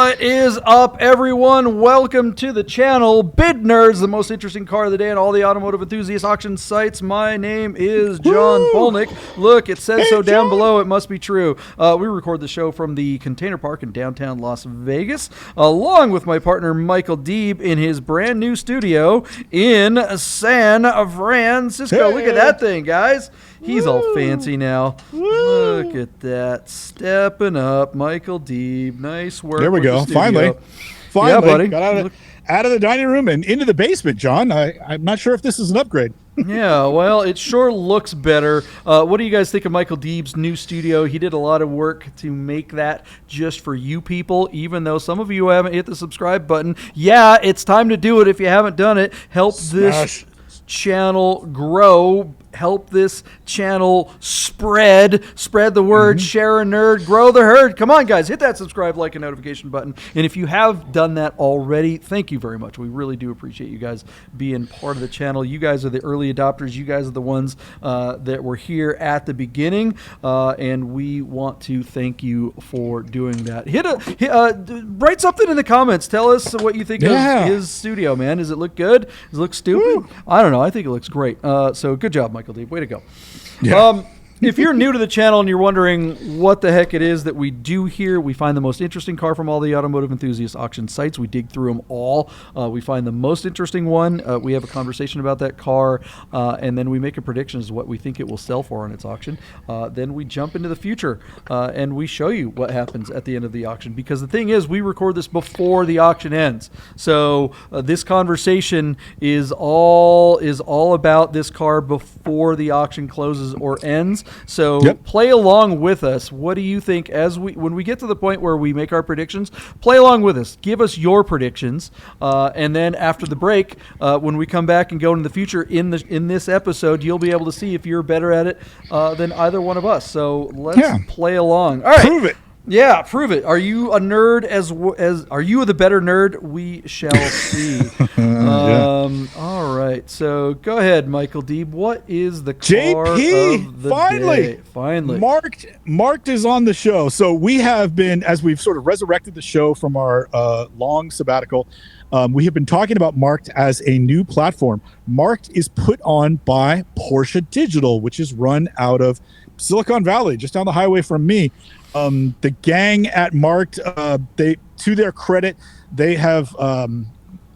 What is up, everyone? Welcome to the channel, Bid Nerds, the most interesting car of the day on all the automotive enthusiast auction sites. My name is John Polnik. Look, it says so down below. It must be true. We record the show from the Container Park in downtown Las Vegas, along with my partner Michael Deeb in his brand new studio in San Francisco. Look at that thing, guys. He's all fancy now. Look at that. Stepping up. Michael Deeb. Nice work. There we go. Finally. Yeah, buddy. Got out of the dining room and into the basement, John. I'm not sure if this is an upgrade. Yeah, well, it sure looks better. What do you guys think of Michael Deeb's new studio? He did a lot of work to make that just for you people, even though some of you haven't hit the subscribe button. Yeah, it's time to do it if you haven't done it. Help this channel grow. Help this channel spread the word, share a nerd, grow the herd. Come on, guys, hit that subscribe, like, and notification button. And if you have done that already, thank you very much. We really do appreciate you guys being part of the channel. You guys are the early adopters. You guys are the ones that were here at the beginning, and we want to thank you for doing that. Write something in the comments. Tell us what you think of his studio, man. Does it look good? Does it look stupid? I don't know. I think it looks great. So good job, Michael Deeb. Way to go. Yeah. If you're new to the channel and you're wondering what the heck it is that we do here, we find the most interesting car from all the automotive enthusiast auction sites. We dig through them all. We find the most interesting one. We have a conversation about that car, and then we make a prediction as to what we think it will sell for on its auction. Then we jump into the future, and we show you what happens at the end of the auction. Because the thing is, we record this before the auction ends. So this conversation is all about this car before the auction closes or ends. So play along with us. What do you think when we get to the point where we make our predictions? Play along with us. Give us your predictions, and then after the break, when we come back and go into the future in this episode, you'll be able to see if you're better at it than either one of us. So let's play along. All right, prove it. Yeah, prove it. Are you a nerd are you the better nerd? We shall see. All right. So go ahead, Michael Deeb. What is the car of the day? Finally. Marqued is on the show. So we have been, as we've sort of resurrected the show from our long sabbatical, we have been talking about Marqued as a new platform. Marqued is put on by Porsche Digital, which is run out of Silicon Valley, just down the highway from me. The gang at Marqued, to their credit, they have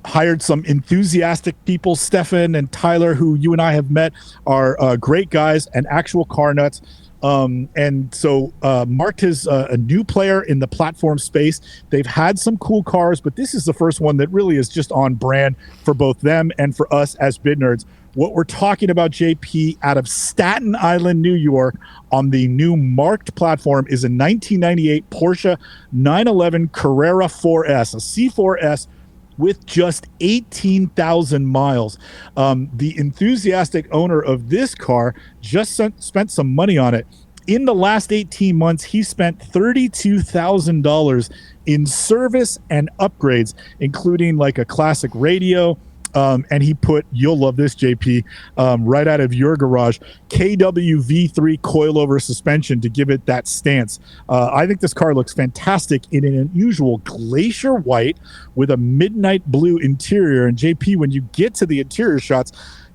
hired some enthusiastic people. Stefan and Tyler, who you and I have met, are great guys and actual car nuts. And so Marqued is a new player in the platform space. They've had some cool cars, but this is the first one that really is just on brand for both them and for us as Bid Nerds. What we're talking about, JP, out of Staten Island, New York, on the new Marqued platform is a 1998 Porsche 911 Carrera 4S, a C4S with just 18,000 miles. The enthusiastic owner of this car just spent some money on it. In the last 18 months, he spent $32,000 in service and upgrades, including like a classic radio. And he put, you'll love this, JP, right out of your garage, KWV3 coilover suspension to give it that stance. I think this car looks fantastic in an unusual glacier white with a midnight blue interior. And JP, when you get to the interior shots,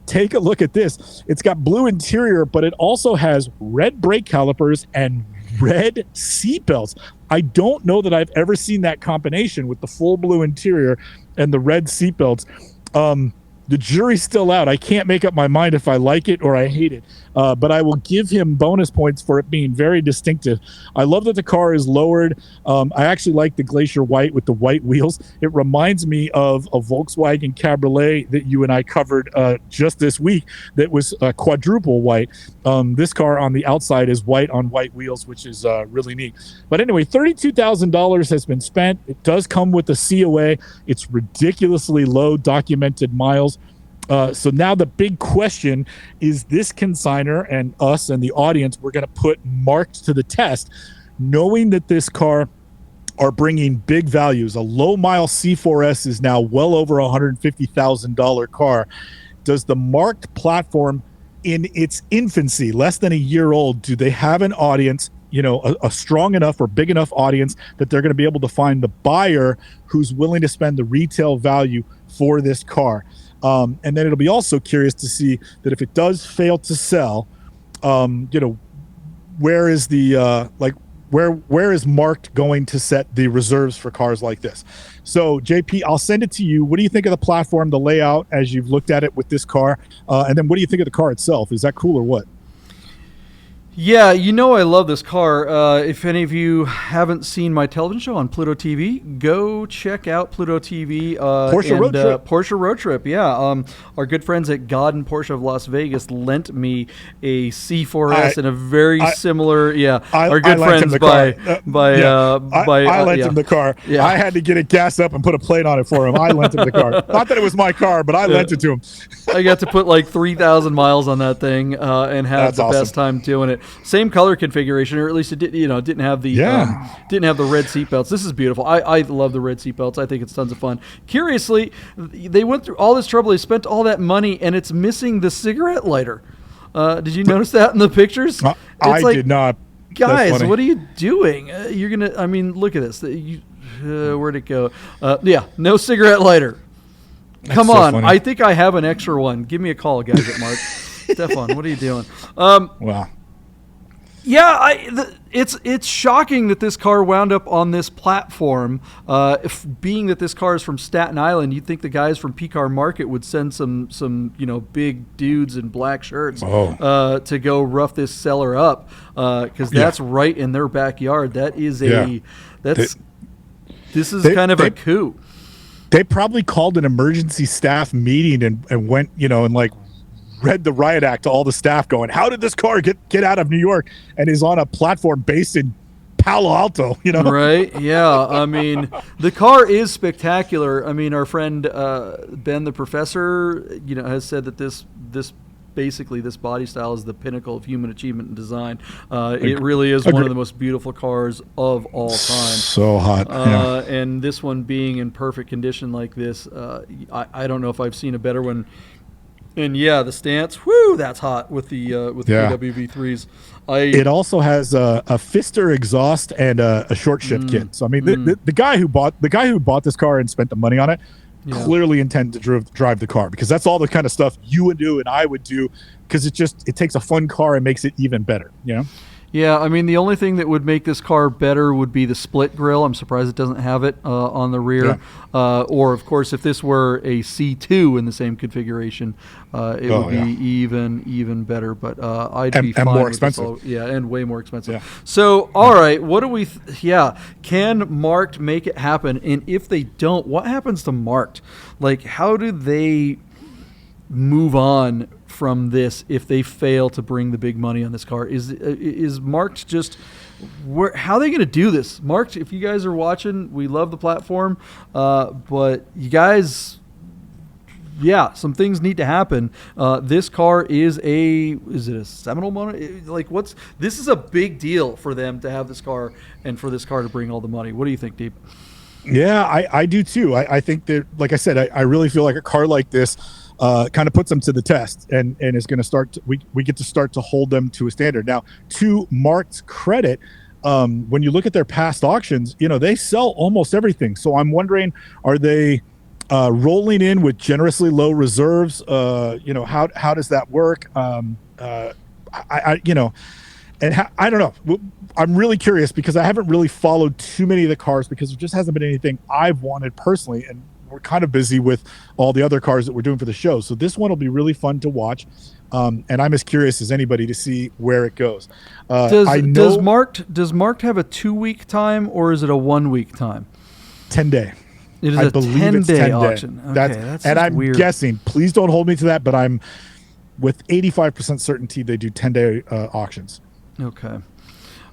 take a look at this. It's got blue interior, but it also has red brake calipers and red seatbelts. I don't know that I've ever seen that combination with the full blue interior and the red seatbelts. The jury's still out. I can't make up my mind if I like it or I hate it, but I will give him bonus points for it being very distinctive. I love that the car is lowered. I actually like the glacier white with the white wheels. It reminds me of a Volkswagen Cabriolet that you and I covered just this week that was quadruple white. This car on the outside is white on white wheels, which is really neat. But anyway, $32,000 has been spent. It does come with a COA. It's ridiculously low documented miles. So now the big question is, this consignor and us and the audience, we're going to put Marqued to the test, knowing that this car are bringing big values. A low mile C4S is now well over $150,000 car. Does the Marqued platform in its infancy, less than a year old, do they have an audience? a strong enough or big enough audience that they're going to be able to find the buyer who's willing to spend the retail value for this car. And then it'll be also curious to see that if it does fail to sell, where is the where is Marqued going to set the reserves for cars like this? So JP, I'll send it to you. What do you think of the platform, the layout as you've looked at it with this car? And then what do you think of the car itself? Is that cool or what? Yeah, I love this car. If any of you haven't seen my television show on Pluto TV, go check out Pluto TV. Porsche Road Trip. Porsche Road Trip, yeah. Our good friends at God and Porsche of Las Vegas lent me a C4S and a very similar, our good friends I lent him the car. Yeah. I had to get it gassed up and put a plate on it for him. I lent him the car. Not that it was my car, but I lent it to him. I got to put like 3,000 miles on that thing and have the best time doing it. Same color configuration, or at least it didn't have the red seatbelts. This is beautiful. I love the red seatbelts. I think it's tons of fun. Curiously, they went through all this trouble. They spent all that money, and it's missing the cigarette lighter. Did you notice that in the pictures? I did not. Guys, what are you doing? You're gonna. I mean, look at this. Where'd it go? No cigarette lighter. Come on. Funny. I think I have an extra one. Give me a call, guys at Mark. Stefan, what are you doing? Wow. Yeah, it's shocking that this car wound up on this platform. Being that this car is from Staten Island, you'd think the guys from P-Car Market would send some big dudes in black shirts to go rough this seller up because that's right in their backyard. That is this is kind of a coup. They probably called an emergency staff meeting and went and read the riot act to all the staff going, how did this car get out of New York and is on a platform based in Palo Alto, Right, yeah. I mean, the car is spectacular. I mean, our friend Ben the Professor, has said that this body style is the pinnacle of human achievement and design. It really is one of the most beautiful cars of all time. So hot. And this one being in perfect condition like this, I don't know if I've seen a better one. And the stance, that's hot with the PWV3s. It also has a Fister exhaust and a short shift kit. So I mean, the guy who bought this car and spent the money on it clearly intended to drive the car, because that's all the kind of stuff you would do and I would do, because it takes a fun car and makes it even better. Yeah, I mean, the only thing that would make this car better would be the split grille. I'm surprised it doesn't have it on the rear. Or, of course, if this were a C2 in the same configuration, it would be even better. But I'd be fine. And more with expensive. and way more expensive. Yeah. So, all right, what do we can Marqued make it happen? And if they don't, what happens to Marqued? How do they move on from this if they fail to bring the big money on this car? Is Marqued just how are they going to do this? Marqued, if you guys are watching, we love the platform, but you guys, some things need to happen. This car is it a Seminole motor? This is a big deal for them to have this car and for this car to bring all the money. What do you think, Deeb? Yeah, I do too. I think that, like I said, I really feel like a car like this kind of puts them to the test and is going to start. We get to start to hold them to a standard. Now, to Marqued's credit, when you look at their past auctions, they sell almost everything. So I'm wondering, are they rolling in with generously low reserves? How does that work? I don't know. I'm really curious because I haven't really followed too many of the cars because there just hasn't been anything I've wanted personally, and we're kind of busy with all the other cars that we're doing for the show. So this one will be really fun to watch, and I'm as curious as anybody to see where it goes. Does Marqued have a 2-week time, or is it a 1-week time? 10-day. It is a 10-day auction. Okay, that's I'm weird. guessing. Please don't hold me to that, but I'm with 85% certainty they do 10-day auctions. Okay.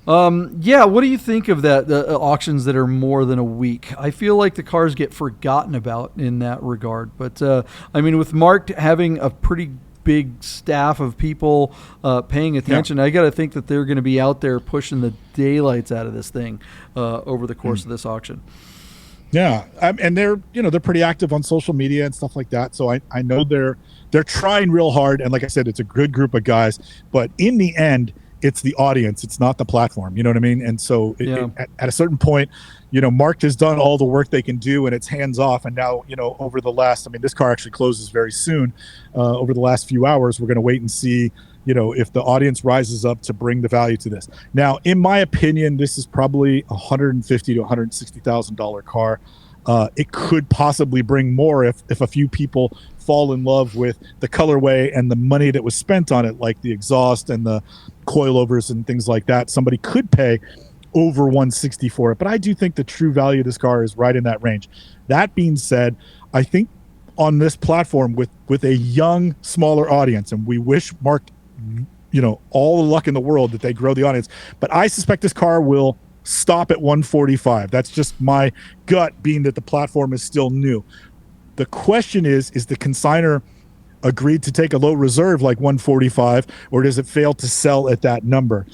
What do you think of that? The auctions that are more than a week. I feel like the cars get forgotten about in that regard. But with Marqued having a pretty big staff of people paying attention, I got to think that they're going to be out there pushing the daylights out of this thing over the course of this auction. Yeah, and they're pretty active on social media and stuff like that. So I know they're trying real hard. And like I said, it's a good group of guys. But in the end, it's the audience, it's not the platform. You know what I mean? And so at a certain point, Marked has done all the work they can do, and it's hands off. And now, over the last, this car actually closes very soon. Over the last few hours, we're going to wait and see, if the audience rises up to bring the value to this. Now, in my opinion, this is probably $150,000 to $160,000 car. It could possibly bring more if a few people fall in love with the colorway and the money that was spent on it, like the exhaust and the coilovers and things like that. Somebody could pay over 160 for it, but I do think the true value of this car is right in that range. That being said, I think on this platform with a young, smaller audience, and we wish Marked, all the luck in the world that they grow the audience, but I suspect this car will stop at 145. That's just my gut, being that the platform is still new. The question is the consignor agreed to take a low reserve like 145, or does it fail to sell at that number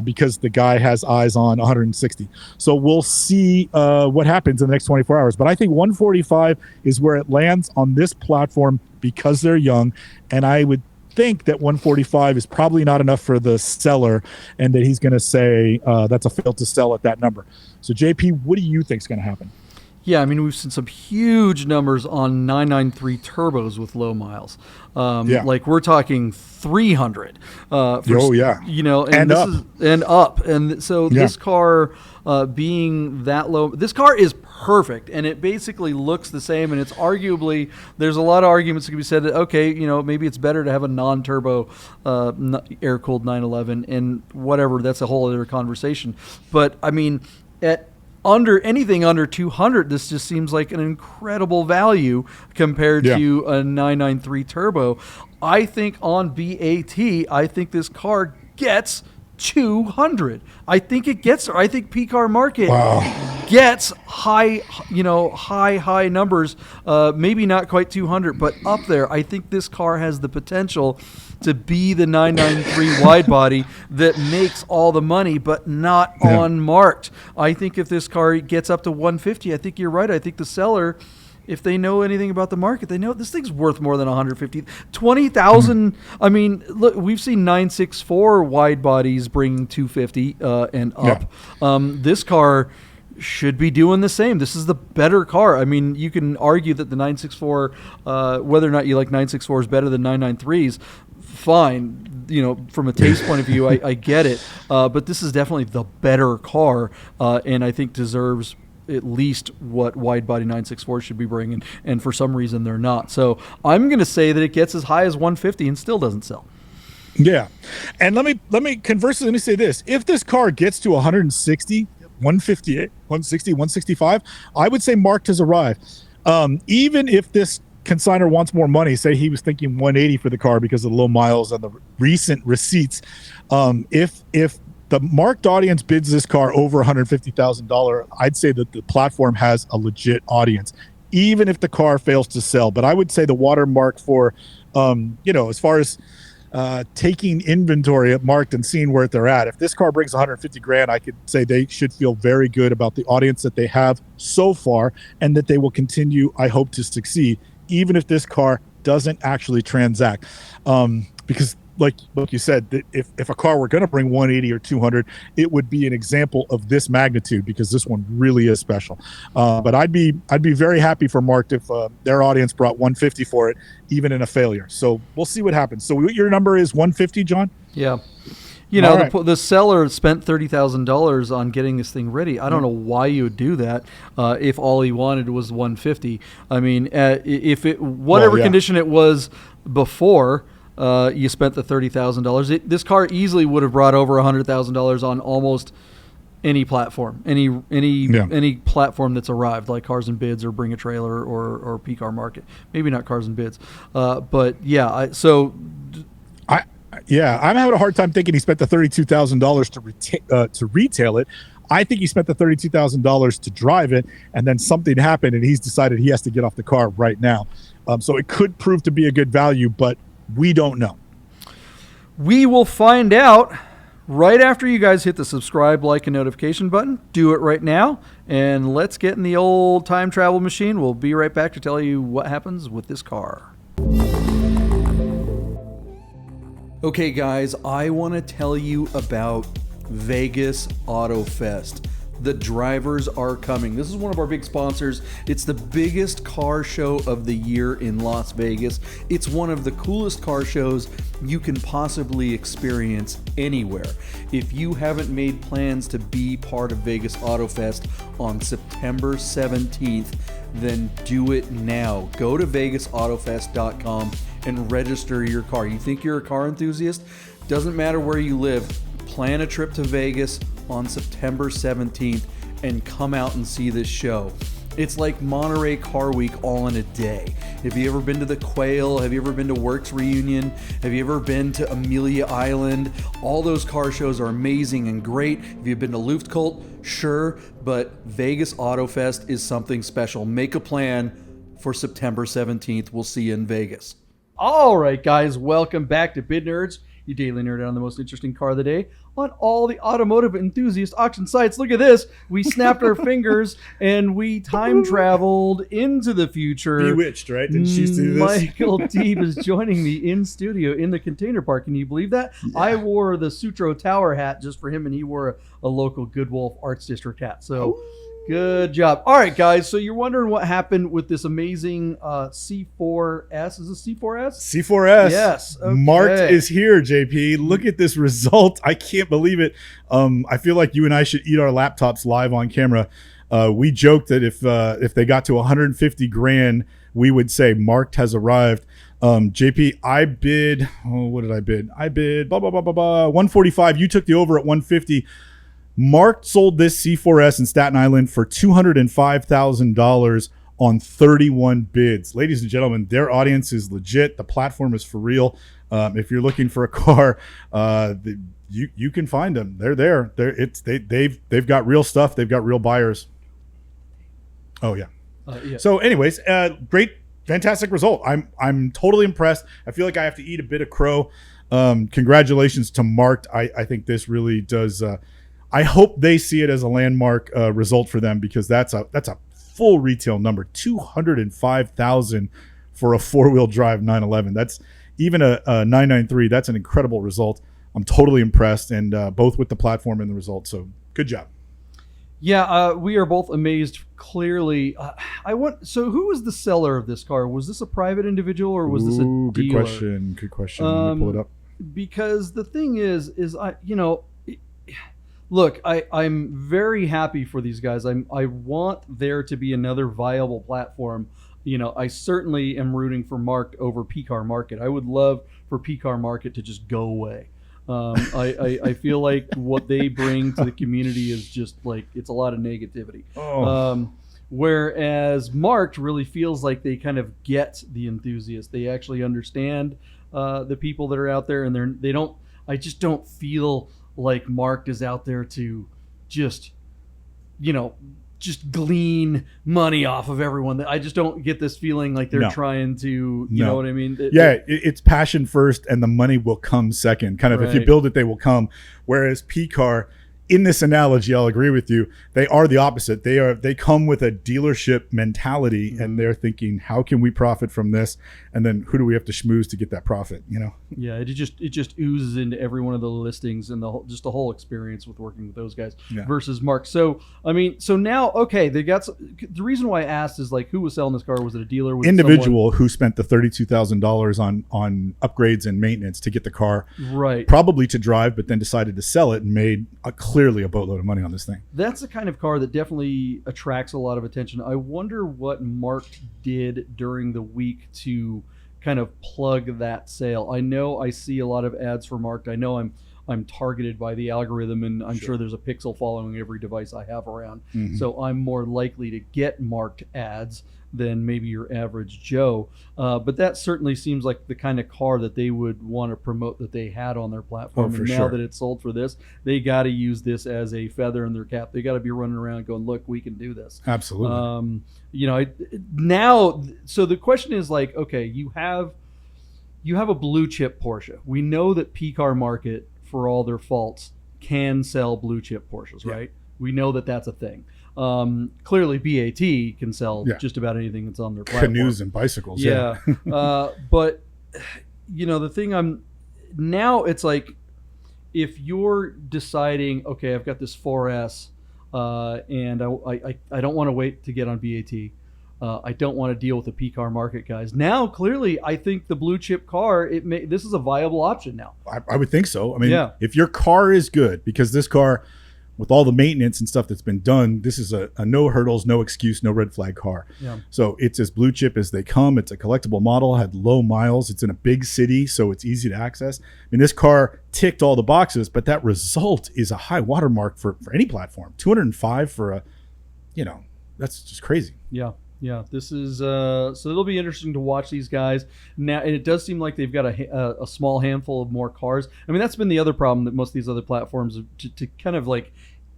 because the guy has eyes on 160? So we'll see what happens in the next 24 hours. But I think 145 is where it lands on this platform because they're young, and I would think that 145 is probably not enough for the seller, and that he's going to say that's a fail to sell at that number. So JP, what do you think is going to happen? Yeah, we've seen some huge numbers on 993 turbos with low miles. Like we're talking 300. And up. And so this car being that low, this car is perfect, and it basically looks the same. And it's arguably, there's a lot of arguments that can be said that, okay, maybe it's better to have a non-turbo air-cooled 911 and whatever. That's a whole other conversation. But anything under 200, this just seems like an incredible value compared to a 993 turbo. I think on BAT, I think this car gets 200. I think it gets there. I think P-Car Market gets high numbers. Maybe not quite 200, but up there. I think this car has the potential to be the 993 wide body that makes all the money, but not on Marked. I think if this car gets up to 150, I think you're right. I think the seller, if they know anything about the market, they know this thing's worth more than 150. 20,000. Look, we've seen 964 wide bodies bringing 250 and up. This car should be doing the same. This is the better car. You can argue that the 964, whether or not you like 964s better than 993s, fine. From a taste point of view, I get it. But this is definitely the better car, and I think deserves at least what wide body 964 should be bringing, and for some reason they're not. So I'm going to say that it gets as high as 150 and still doesn't sell. Yeah, and let me say this: if this car gets to 160, 158, 160, 165, I would say Marked has arrived. Even if this consignor wants more money, say he was thinking 180 for the car because of the low miles and the recent receipts, if the Marked audience bids this car over $150,000, I'd say that the platform has a legit audience, even if the car fails to sell. But I would say the watermark for, as far as taking inventory at Marked and seeing where they're at, if this car brings 150 grand, I could say they should feel very good about the audience that they have so far, and that they will continue, I hope, to succeed, even if this car doesn't actually transact. Because like you said, that if a car were going to bring 180 or 200, it would be an example of this magnitude, because this one really is special. But I'd be very happy for Marked if their audience brought 150 for it, even in a failure. So we'll see what happens. So your number is 150, John? Yeah. The seller spent $30,000 on getting this thing ready. I don't know why you would do that if all he wanted was 150. If condition it was before, you spent the $30,000. This car easily would have brought over $100,000 on almost any platform, any platform that's arrived, like Cars and Bids or Bring a Trailer or P-Car Market. Maybe not Cars and Bids, but yeah. I'm having a hard time thinking he spent the $32,000 to retail it. I think he spent the $32,000 to drive it, and then something happened, and he's decided he has to get off the car right now. So it could prove to be a good value, but we don't know. We will find out right after you guys hit the subscribe, like, and notification button. Do it right now, and let's get in the old time travel machine. We'll be right back to tell you what happens with this car. Okay, guys, I want to tell you about Vegas Auto Fest. The drivers are coming. This is one of our big sponsors. It's the biggest car show of the year in Las Vegas. It's one of the coolest car shows you can possibly experience anywhere. If you haven't made plans to be part of Vegas Auto Fest on September 17th, then do it now. Go to vegasautofest.com and register your car. You think you're a car enthusiast? Doesn't matter where you live. Plan a trip to Vegas on September 17th and come out and see this show. It's like Monterey Car Week all in a day. Have you ever been to the Quail? Have you ever been to Works Reunion? Have you ever been to Amelia Island? All those car shows are amazing and great. Have you been to Luftkult? Sure, but Vegas Auto Fest is something special. Make a plan for September 17th. We'll see you in Vegas. All right, guys, welcome back to Bid Nerds, your daily nerd on the most interesting car of the day on all the automotive enthusiast auction sites. Look at this. We snapped our fingers and we time traveled into the future. Bewitched, right? Didn't she see this? Michael Deeb is joining me in studio in the container park. Can you believe that? Yeah. I wore the Sutro Tower hat just for him, and he wore a local Good Wolf Arts District hat. So good job. All right, guys. So you're wondering what happened with this amazing C4S. Is it C4S? C4S. Yes. Okay. Marked is here, JP. Look at this result. I can't believe it. I feel like you and I should eat our laptops live on camera. We joked that if they got to 150 grand, we would say Marked has arrived. JP, I bid. Oh, what did I bid? I bid 145. You took the over at 150. Marked sold this C4S in Staten Island for $205,000 on 31 bids. Ladies and gentlemen, their audience is legit. The platform is for real. If you're looking for a car, you can find them. They're there. They've got real stuff. They've got real buyers. Oh yeah. So, anyways, great, fantastic result. I'm totally impressed. I feel like I have to eat a bit of crow. Congratulations to Marked. I think this really does. I hope they see it as a landmark result for them, because that's a full retail number, $205,000 for a four-wheel drive 911. That's even a 993. That's an incredible result. I'm totally impressed, and both with the platform and the result. So good job. Yeah, we are both amazed. Clearly, So, who was the seller of this car? Was this a private individual or was this a dealer? Good question. Let me pull it up. Because the thing is look, I'm very happy for these guys. I want there to be another viable platform. I certainly am rooting for Marked over P-Car Market. I would love for P-Car Market to just go away. I feel like what they bring to the community is just like, it's a lot of negativity. Whereas Marked really feels like they kind of get the enthusiast. They actually understand the people that are out there, and I just don't feel like Marked is out there to just glean money off of everyone. I just don't get this feeling like they're trying to, you know what I mean? It's passion first and the money will come second. Kind of, right. If you build it, they will come. Whereas P-Car, in this analogy, I'll agree with you. They are the opposite. They come with a dealership mentality, and they're thinking, how can we profit from this? And then who do we have to schmooze to get that profit? Yeah, it just oozes into every one of the listings and the whole experience with working with those guys versus Mark. So now, okay, they got the reason why I asked is like, who was selling this car? Was it a dealer? Was individual who spent the $32,000 on upgrades and maintenance to get the car, right? Probably to drive, but then decided to sell it and made clearly a boatload of money on this thing. That's the kind of car that definitely attracts a lot of attention. I wonder what Marked did during the week to kind of plug that sale. I know I see a lot of ads for Marked. I know I'm targeted by the algorithm, and I'm sure there's a pixel following every device I have around. Mm-hmm. So I'm more likely to get Marked ads than maybe your average Joe. But that certainly seems like the kind of car that they would want to promote that they had on their platform. And now that it's sold for this, they got to use this as a feather in their cap. They got to be running around going, look, we can do this. Absolutely. Now, so the question is like, okay, you have a blue chip Porsche. We know that P-Car Market, for all their faults, can sell blue chip Porsches, right? We know that that's a thing. Clearly, BAT can sell just about anything that's on their platform. Canoes and bicycles. But the thing now it's like, if you're deciding, okay, I've got this 4S, and I don't want to wait to get on BAT. I don't want to deal with the P-car market guys. Now, clearly, I think the blue chip car, this is a viable option now. I would think so. I mean, if your car is good, because this car, with all the maintenance and stuff that's been done, this is a no hurdles, no excuse, no red flag car. Yeah. So it's as blue chip as they come. It's a collectible model, had low miles. It's in a big city, so it's easy to access. I mean, this car ticked all the boxes, but that result is a high watermark for any platform. 205 for that's just crazy. Yeah. Yeah, this is so it'll be interesting to watch these guys now, and it does seem like they've got a small handful of more cars. I mean, that's been the other problem that most of these other platforms to kind of like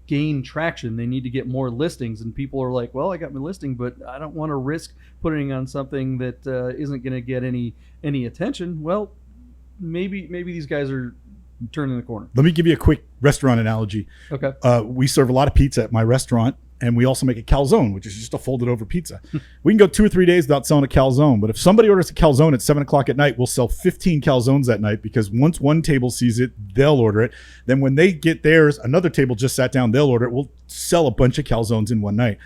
gain traction. They need to get more listings, and people are like, "Well, I got my listing, but I don't want to risk putting on something that isn't going to get any attention." Well, maybe these guys are turning the corner. Let me give you a quick restaurant analogy. Okay. We serve a lot of pizza at my restaurant. And we also make a calzone, which is just a folded over pizza. We can go 2 or 3 days without selling a calzone. But if somebody orders a calzone at 7 o'clock at night, we'll sell 15 calzones that night, because once one table sees it, they'll order it. Then when they get theirs, another table just sat down, they'll order it. We'll sell a bunch of calzones in one night.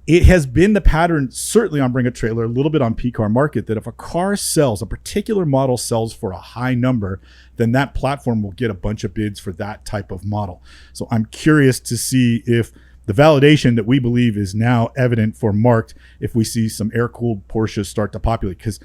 It has been the pattern, certainly on Bring a Trailer, a little bit on P-Car Market, that if a car sells, a particular model sells for a high number, then that platform will get a bunch of bids for that type of model. So I'm curious to see if the validation that we believe is now evident for Marqued, if we see some air-cooled Porsches start to populate. Because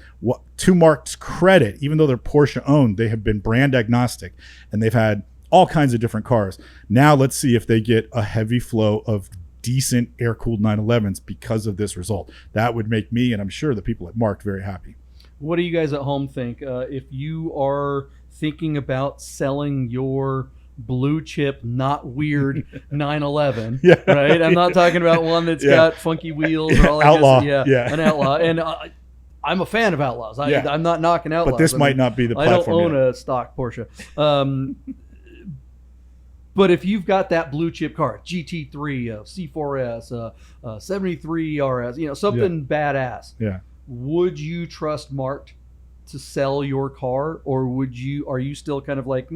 to Marqued's credit, even though they're Porsche owned, they have been brand agnostic, and they've had all kinds of different cars. Now let's see if they get a heavy flow of decent air-cooled 911s because of this result. That would make me, and I'm sure the people at Marqued, very happy. What do you guys at home think? If you are thinking about selling your blue chip, not weird 911, right? I'm not talking about one that's got funky wheels or all that. Outlaw. An outlaw. And I'm a fan of outlaws. I'm not knocking outlaws. But this might not be the platform. I don't own a stock Porsche. But if you've got that blue chip car, GT3, C4S, 73 RS, something badass. Yeah. Would you trust Marqued to sell your car, or are you still kind of like,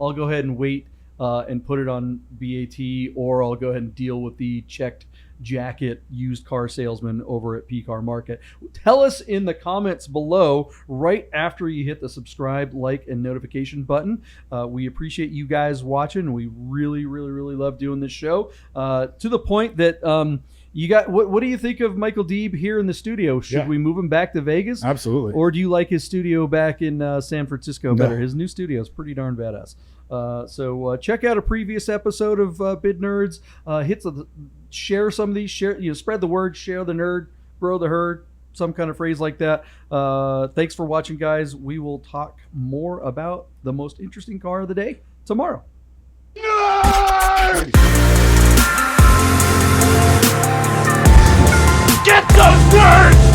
I'll go ahead and wait and put it on BAT, or I'll go ahead and deal with the checked jacket used car salesman over at P-Car Market? Tell us in the comments below right after you hit the subscribe, like, and notification button. We appreciate you guys watching. We really, really, really love doing this show, to the point that you got what do you think of Michael Deeb here in the studio? Should we move him back to Vegas? Absolutely. Or do you like his studio back in San Francisco better? His new studio is pretty darn badass. So check out a previous episode of Bid Nerds. Share some of these. Spread the word. Share the nerd. Grow the herd. Some kind of phrase like that. Thanks for watching, guys. We will talk more about the most interesting car of the day tomorrow. Nerd! Get those nerds!